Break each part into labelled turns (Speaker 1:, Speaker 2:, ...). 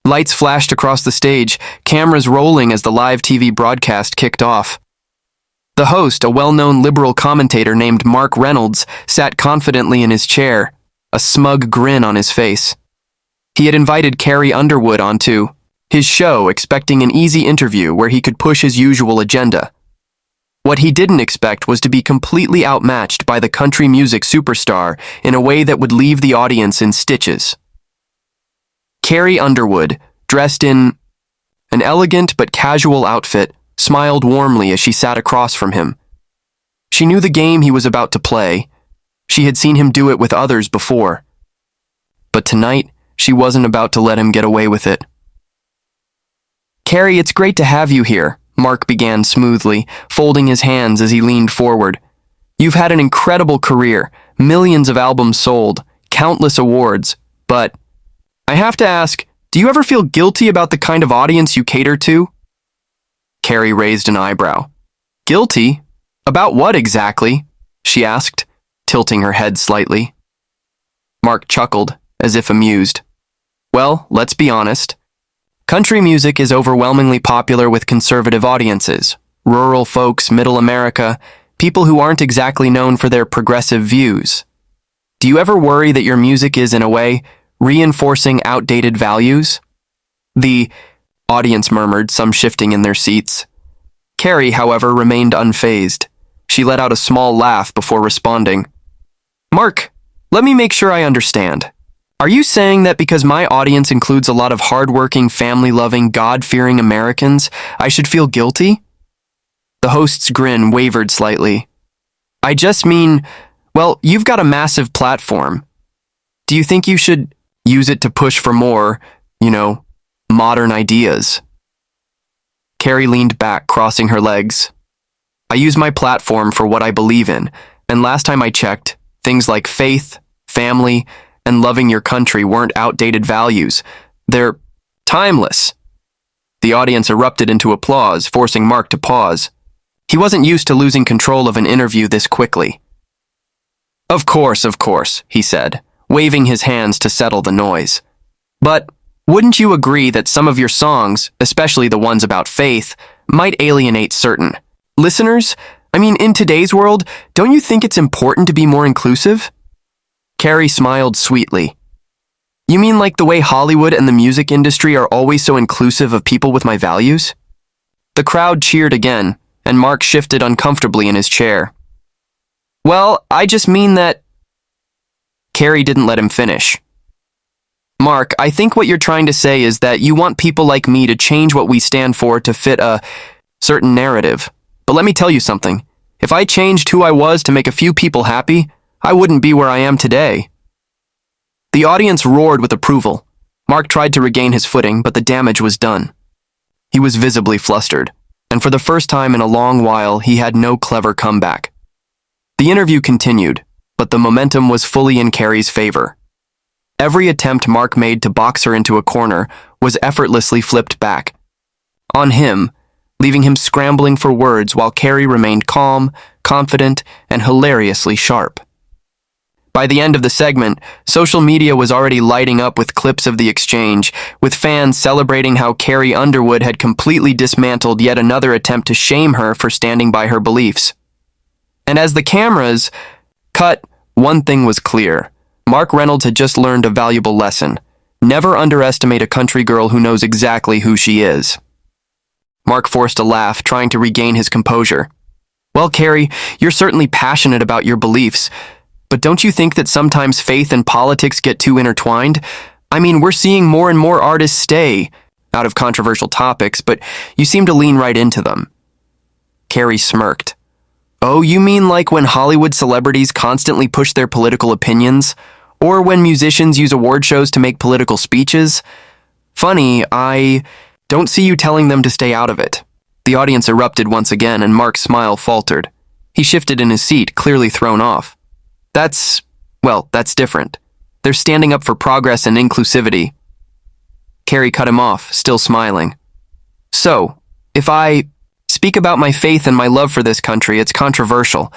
Speaker 1: Lights flashed across the stage, cameras rolling as the live TV broadcast kicked off. The host, a well-known liberal commentator named Mark Reynolds, sat confidently in his chair, a smug grin on his face. He had invited Carrie Underwood onto his show, expecting an easy interview where he could push his usual agenda. What he didn't expect was to be completely outmatched by the country music superstar in a way that would leave the audience in stitches. Carrie Underwood, dressed in an elegant but casual outfit, smiled warmly as she sat across from him. She knew the game he was about to play. She had seen him do it with others before. But tonight, she wasn't about to let him get away with it. "Carrie, it's great to have you here," Mark began smoothly, folding his hands as he leaned forward. "You've had an incredible career, millions of albums sold, countless awards, but I have to ask, do you ever feel guilty about the kind of audience you cater to?" Carrie raised an eyebrow. "Guilty? About what exactly?" she asked, tilting her head slightly. Mark chuckled, as if amused. "Well, let's be honest. Country music is overwhelmingly popular with conservative audiences, rural folks, middle America, people who aren't exactly known for their progressive views. Do you ever worry that your music is, in a way, reinforcing outdated values?" The audience murmured, some shifting in their seats. Carrie, however, remained unfazed. She let out a small laugh before responding. "Mark, let me make sure I understand. Are you saying that because my audience includes a lot of hardworking, family-loving, God-fearing Americans, I should feel guilty?" The host's grin wavered slightly. "I just mean, well, you've got a massive platform. Do you think you should use it to push for more, modern ideas?" Carrie leaned back, crossing her legs. "I use my platform for what I believe in, and last time I checked, things like faith, family, and loving your country weren't outdated values. They're timeless." The audience erupted into applause, forcing Mark to pause. He wasn't used to losing control of an interview this quickly. Of course," he said, waving his hands to settle the noise. "But wouldn't you agree that some of your songs, especially the ones about faith, might alienate certain listeners? I mean, in today's world, don't you think it's important to be more inclusive?" Carrie smiled sweetly. "You mean like the way Hollywood and the music industry are always so inclusive of people with my values?" The crowd cheered again, and Mark shifted uncomfortably in his chair. "Well, I just mean that—" Carrie didn't let him finish. "Mark, I think what you're trying to say is that you want people like me to change what we stand for to fit a certain narrative. But let me tell you something. If I changed who I was to make a few people happy, I wouldn't be where I am today." The audience roared with approval. Mark tried to regain his footing, but the damage was done. He was visibly flustered, and for the first time in a long while, he had no clever comeback. The interview continued, but the momentum was fully in Carrie's favor. Every attempt Mark made to box her into a corner was effortlessly flipped back on him, leaving him scrambling for words while Carrie remained calm, confident, and hilariously sharp. By the end of the segment, social media was already lighting up with clips of the exchange, with fans celebrating how Carrie Underwood had completely dismantled yet another attempt to shame her for standing by her beliefs. And as the cameras cut, one thing was clear. Mark Reynolds had just learned a valuable lesson. Never underestimate a country girl who knows exactly who she is. Mark forced a laugh, trying to regain his composure. "Well, Carrie, you're certainly passionate about your beliefs, but don't you think that sometimes faith and politics get too intertwined? I mean, we're seeing more and more artists stay out of controversial topics, but you seem to lean right into them." Carrie smirked. "Oh, you mean like when Hollywood celebrities constantly push their political opinions? Or when musicians use award shows to make political speeches? Funny, I don't see you telling them to stay out of it." The audience erupted once again, and Mark's smile faltered. He shifted in his seat, clearly thrown off. That's different. They're standing up for progress and inclusivity." Carrie cut him off, still smiling. "So, if I speak about my faith and my love for this country, it's controversial.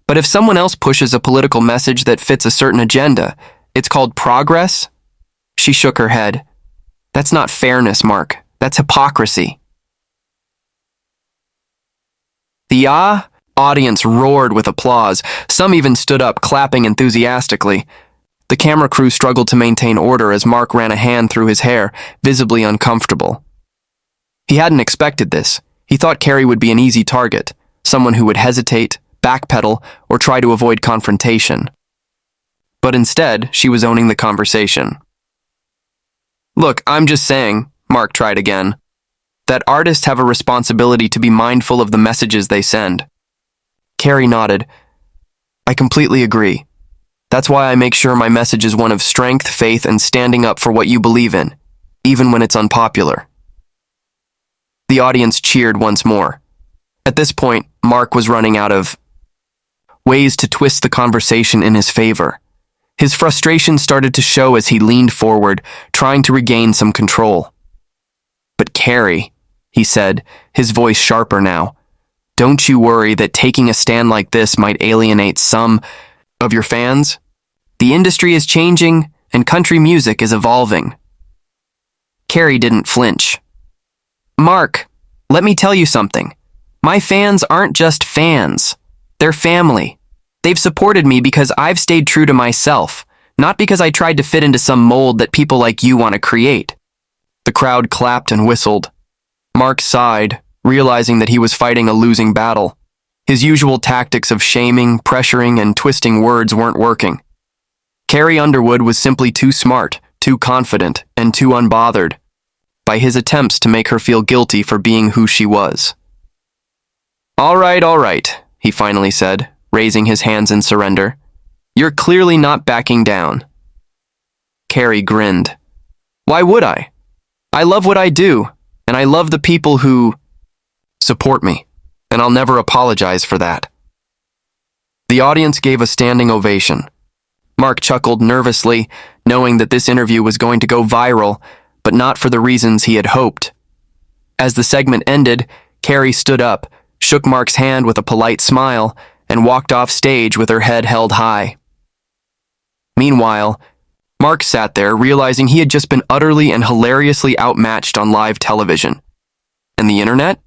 Speaker 1: But if someone else pushes a political message that fits a certain agenda, it's called progress?" She shook her head. That's not fairness, Mark. That's hypocrisy. The audience roared with applause. Some even stood up, clapping enthusiastically. The camera crew struggled to maintain order as Mark ran a hand through his hair, visibly uncomfortable. He hadn't expected this. He thought Carrie would be an easy target, someone who would hesitate, backpedal, or try to avoid confrontation. But instead, she was owning the conversation. Look, I'm just saying, Mark tried again, that artists have a responsibility to be mindful of the messages they send. Carrie nodded. I completely agree. That's why I make sure my message is one of strength, faith, and standing up for what you believe in, even when it's unpopular. The audience cheered once more. At this point, Mark was running out of ways to twist the conversation in his favor. His frustration started to show as he leaned forward, trying to regain some control. But Carrie, he said, his voice sharper now, don't you worry that taking a stand like this might alienate some of your fans? The industry is changing, and country music is evolving. Carrie didn't flinch. Mark, let me tell you something. My fans aren't just fans. They're family. They've supported me because I've stayed true to myself, not because I tried to fit into some mold that people like you want to create. The crowd clapped and whistled. Mark sighed, realizing that he was fighting a losing battle. His usual tactics of shaming, pressuring, and twisting words weren't working. Carrie Underwood was simply too smart, too confident, and too unbothered by his attempts to make her feel guilty for being who she was. All right, he finally said, raising his hands in surrender. You're clearly not backing down. Carrie grinned. Why would I? I love what I do, and I love the people who support me, and I'll never apologize for that. The audience gave a standing ovation. Mark chuckled nervously, knowing that this interview was going to go viral, but not for the reasons he had hoped. As the segment ended, Carrie stood up, shook Mark's hand with a polite smile, and walked off stage with her head held high. Meanwhile, Mark sat there realizing he had just been utterly and hilariously outmatched on live television. And the internet?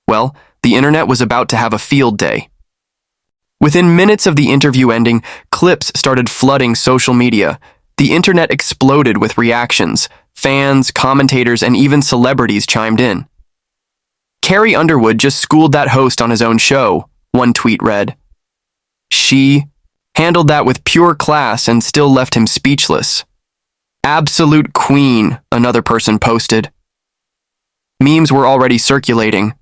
Speaker 1: Well, the internet was about to have a field day. Within minutes of the interview ending, clips started flooding social media. The internet exploded with reactions. Fans, commentators, and even celebrities chimed in. Carrie Underwood just schooled that host on his own show, one tweet read. She handled that with pure class and still left him speechless. Absolute queen, another person posted. Memes were already circulating.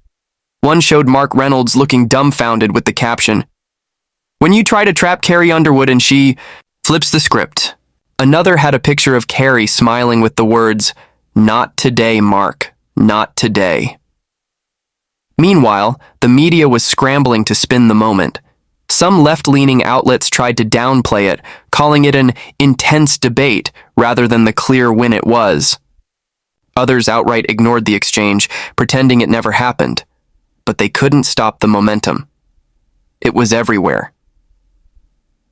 Speaker 1: One showed Mark Reynolds looking dumbfounded with the caption, When you try to trap Carrie Underwood and she flips the script. Another had a picture of Carrie smiling with the words, Not today, Mark, not today. Meanwhile, the media was scrambling to spin the moment. Some left-leaning outlets tried to downplay it, calling it an intense debate rather than the clear win it was. Others outright ignored the exchange, pretending it never happened. But they couldn't stop the momentum. It was everywhere.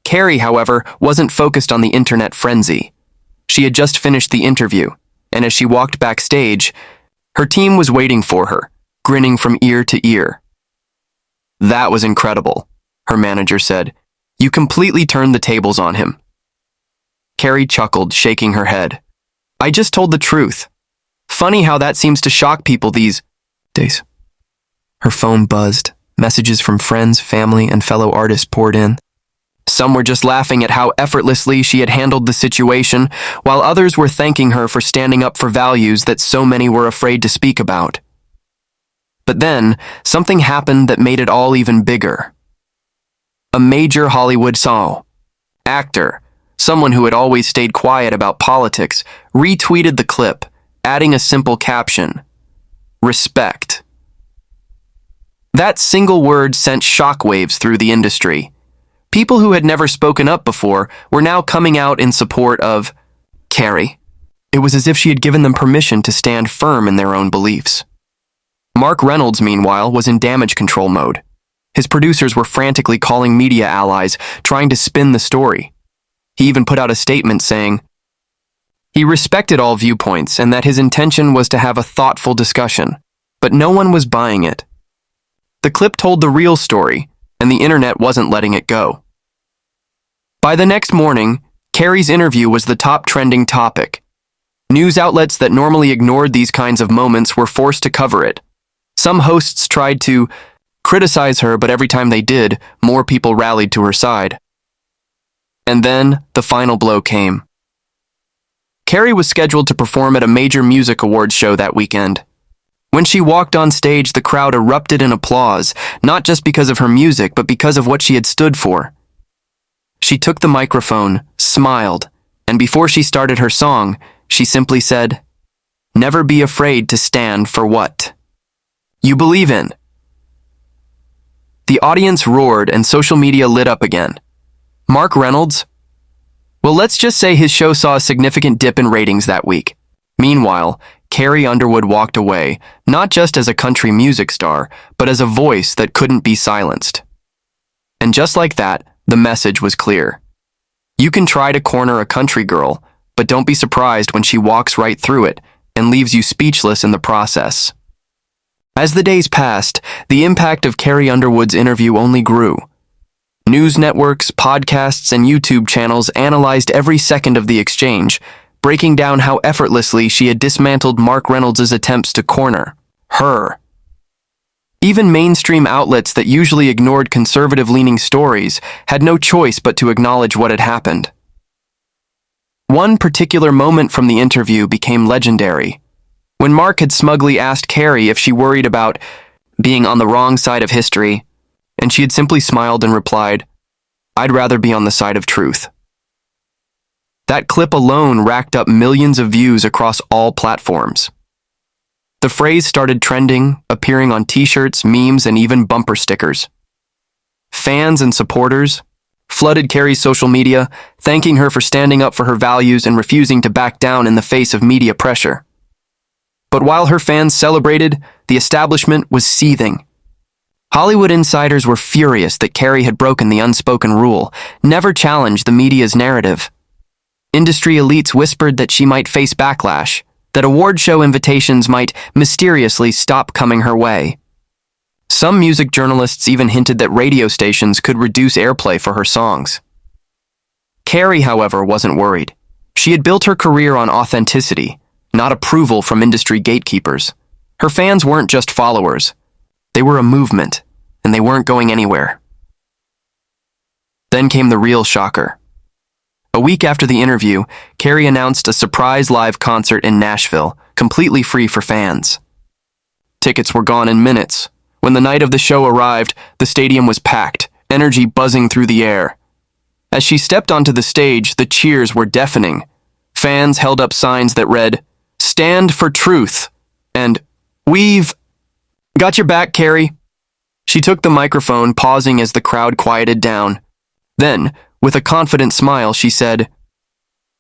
Speaker 1: Carrie, however, wasn't focused on the internet frenzy. She had just finished the interview, and as she walked backstage, her team was waiting for her, grinning from ear to ear. That was incredible, her manager said. You completely turned the tables on him. Carrie chuckled, shaking her head. I just told the truth. Funny how that seems to shock people these days. Her phone buzzed. Messages from friends, family, and fellow artists poured in. Some were just laughing at how effortlessly she had handled the situation, while others were thanking her for standing up for values that so many were afraid to speak about. But then, something happened that made it all even bigger. A major Hollywood actor, someone who had always stayed quiet about politics, retweeted the clip, adding a simple caption, Respect. That single word sent shockwaves through the industry. People who had never spoken up before were now coming out in support of Carrie. It was as if she had given them permission to stand firm in their own beliefs. Mark Reynolds, meanwhile, was in damage control mode. His producers were frantically calling media allies, trying to spin the story. He even put out a statement saying, He respected all viewpoints and that his intention was to have a thoughtful discussion, but no one was buying it. The clip told the real story, and the internet wasn't letting it go. By the next morning, Carrie's interview was the top trending topic. News outlets that normally ignored these kinds of moments were forced to cover it. Some hosts tried to criticize her, but every time they did, more people rallied to her side. And then, the final blow came. Carrie was scheduled to perform at a major music awards show that weekend. When she walked on stage, the crowd erupted in applause, not just because of her music, but because of what she had stood for. She took the microphone, smiled, and before she started her song, she simply said, "Never be afraid to stand for what you believe in." The audience roared and social media lit up again. Mark Reynolds? Well, let's just say his show saw a significant dip in ratings that week. Meanwhile, Carrie Underwood walked away, not just as a country music star, but as a voice that couldn't be silenced. And just like that, the message was clear. You can try to corner a country girl, but don't be surprised when she walks right through it and leaves you speechless in the process. As the days passed, the impact of Carrie Underwood's interview only grew. News networks, podcasts, and YouTube channels analyzed every second of the exchange, breaking down how effortlessly she had dismantled Mark Reynolds' attempts to corner her. Even mainstream outlets that usually ignored conservative-leaning stories had no choice but to acknowledge what had happened. One particular moment from the interview became legendary. When Mark had smugly asked Carrie if she worried about being on the wrong side of history, and she had simply smiled and replied, "I'd rather be on the side of truth." That clip alone racked up millions of views across all platforms. The phrase started trending, appearing on t-shirts, memes, and even bumper stickers. Fans and supporters flooded Carrie's social media, thanking her for standing up for her values and refusing to back down in the face of media pressure. But while her fans celebrated, the establishment was seething. Hollywood insiders were furious that Carrie had broken the unspoken rule, never challenged the media's narrative. Industry elites whispered that she might face backlash, that award show invitations might mysteriously stop coming her way. Some music journalists even hinted that radio stations could reduce airplay for her songs. Carrie, however, wasn't worried. She had built her career on authenticity, not approval from industry gatekeepers. Her fans weren't just followers. They were a movement, and they weren't going anywhere. Then came the real shocker. A week after the interview, Carrie announced a surprise live concert in Nashville, completely free for fans. Tickets were gone in minutes. When the night of the show arrived, the stadium was packed, energy buzzing through the air. As she stepped onto the stage, the cheers were deafening. Fans held up signs that read, "Stand for Truth," and "We've got your back, Carrie." She took the microphone, pausing as the crowd quieted down. Then, with a confident smile, she said,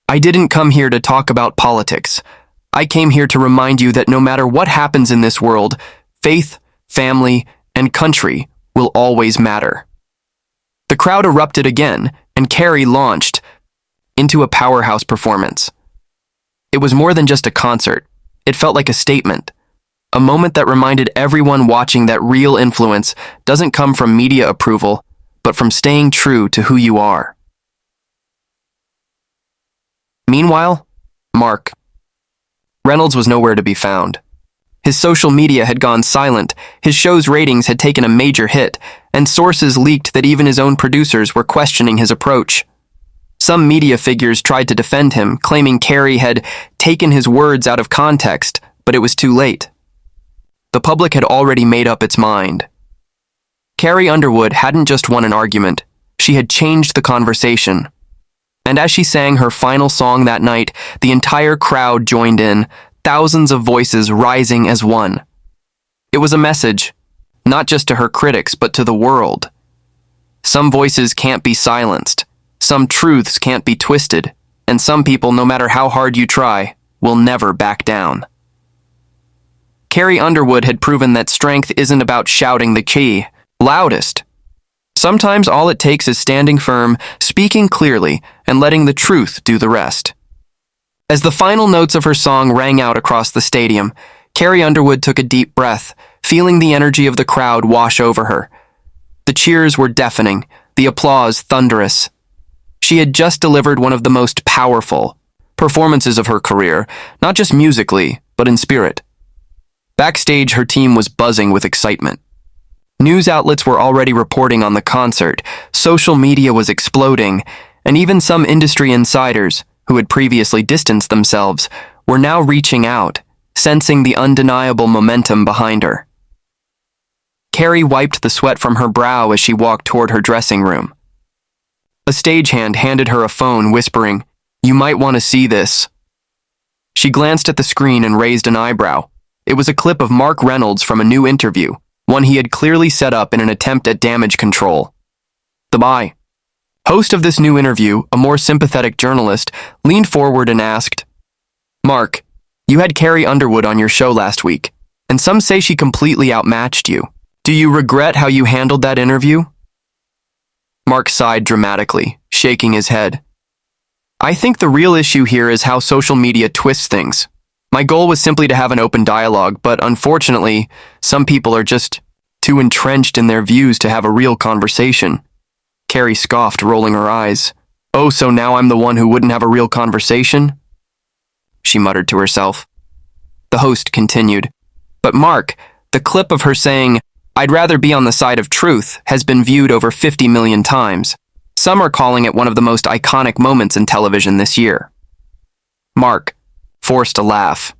Speaker 1: "I didn't come here to talk about politics. I came here to remind you that no matter what happens in this world, faith, family, and country will always matter." The crowd erupted again, and Carrie launched into a powerhouse performance. It was more than just a concert. It felt like a statement, a moment that reminded everyone watching that real influence doesn't come from media approval, but from staying true to who you are. Meanwhile, Mark Reynolds was nowhere to be found. His social media had gone silent, his show's ratings had taken a major hit, and sources leaked that even his own producers were questioning his approach. Some media figures tried to defend him, claiming Carrie had taken his words out of context, but it was too late. The public had already made up its mind. Carrie Underwood hadn't just won an argument, she had changed the conversation. And as she sang her final song that night, the entire crowd joined in, thousands of voices rising as one. It was a message, not just to her critics, but to the world. Some voices can't be silenced, some truths can't be twisted, and some people, no matter how hard you try, will never back down. Carrie Underwood had proven that strength isn't about shouting the key loudest. Sometimes all it takes is standing firm, speaking clearly, and letting the truth do the rest. As the final notes of her song rang out across the stadium, Carrie Underwood took a deep breath, feeling the energy of the crowd wash over her. The cheers were deafening, the applause thunderous. She had just delivered one of the most powerful performances of her career, not just musically, but in spirit. Backstage, her team was buzzing with excitement. News outlets were already reporting on the concert, social media was exploding, and even some industry insiders, who had previously distanced themselves, were now reaching out, sensing the undeniable momentum behind her. Carrie wiped the sweat from her brow as she walked toward her dressing room. A stagehand handed her a phone, whispering, "You might want to see this." She glanced at the screen and raised an eyebrow. It was a clip of Mark Reynolds from a new interview, one he had clearly set up in an attempt at damage control. The host of this new interview, a more sympathetic journalist, leaned forward and asked, "Mark, you had Carrie Underwood on your show last week, and some say she completely outmatched you. Do you regret how you handled that interview?" Mark sighed dramatically, shaking his head. "I think the real issue here is how social media twists things. My goal was simply to have an open dialogue, but unfortunately, some people are just too entrenched in their views to have a real conversation." Carrie scoffed, rolling her eyes. "Oh, so now I'm the one who wouldn't have a real conversation?" she muttered to herself. The host continued, "But Mark, the clip of her saying, 'I'd rather be on the side of truth,' has been viewed over 50 million times. Some are calling it one of the most iconic moments in television this year." Mark forced a laugh.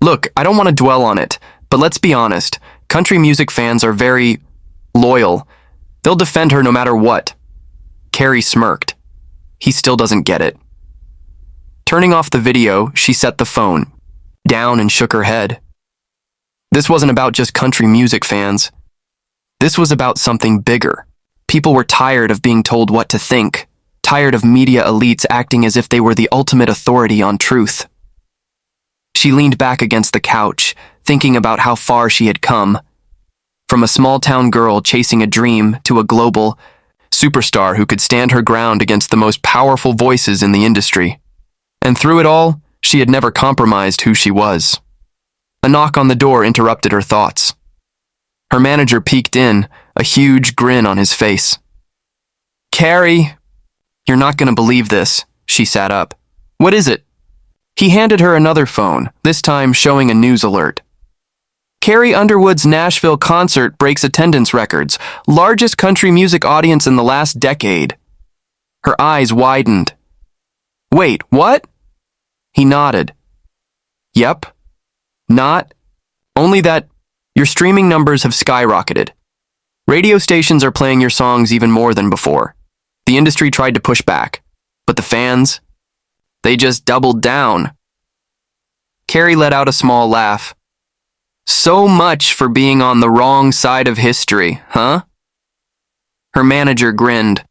Speaker 1: "Look, I don't want to dwell on it, but let's be honest. Country music fans are very loyal. They'll defend her no matter what." Carrie smirked. He still doesn't get it. Turning off the video, she set the phone down and shook her head. This wasn't about just country music fans. This was about something bigger. People were tired of being told what to think, tired of media elites acting as if they were the ultimate authority on truth. She leaned back against the couch, thinking about how far she had come. From a small-town girl chasing a dream to a global superstar who could stand her ground against the most powerful voices in the industry. And through it all, she had never compromised who she was. A knock on the door interrupted her thoughts. Her manager peeked in, a huge grin on his face. "Carrie, you're not going to believe this." She sat up. "What is it?" He handed her another phone, this time showing a news alert. "Carrie Underwood's Nashville concert breaks attendance records, largest country music audience in the last decade." Her eyes widened. "Wait, what?" He nodded. "Yep. Not only that, your streaming numbers have skyrocketed. Radio stations are playing your songs even more than before. The industry tried to push back, but the fans, they just doubled down." Carrie let out a small laugh. "So much for being on the wrong side of history, huh?" Her manager grinned.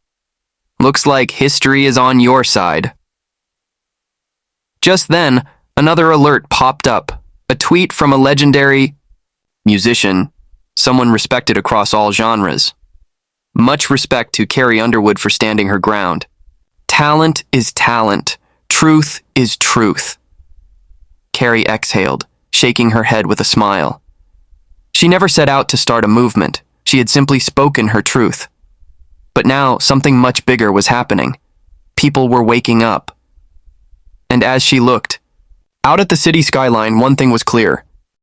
Speaker 1: "Looks like history is on your side." Just then, another alert popped up, a tweet from a legendary musician, someone respected across all genres. Much respect to Carrie Underwood for standing her ground. Talent is talent. Truth is truth. Carrie exhaled, shaking her head with a smile. She never set out to start a movement. She had simply spoken her truth. But now, something much bigger was happening. People were waking up. And as she looked out at the city skyline, one thing was clear.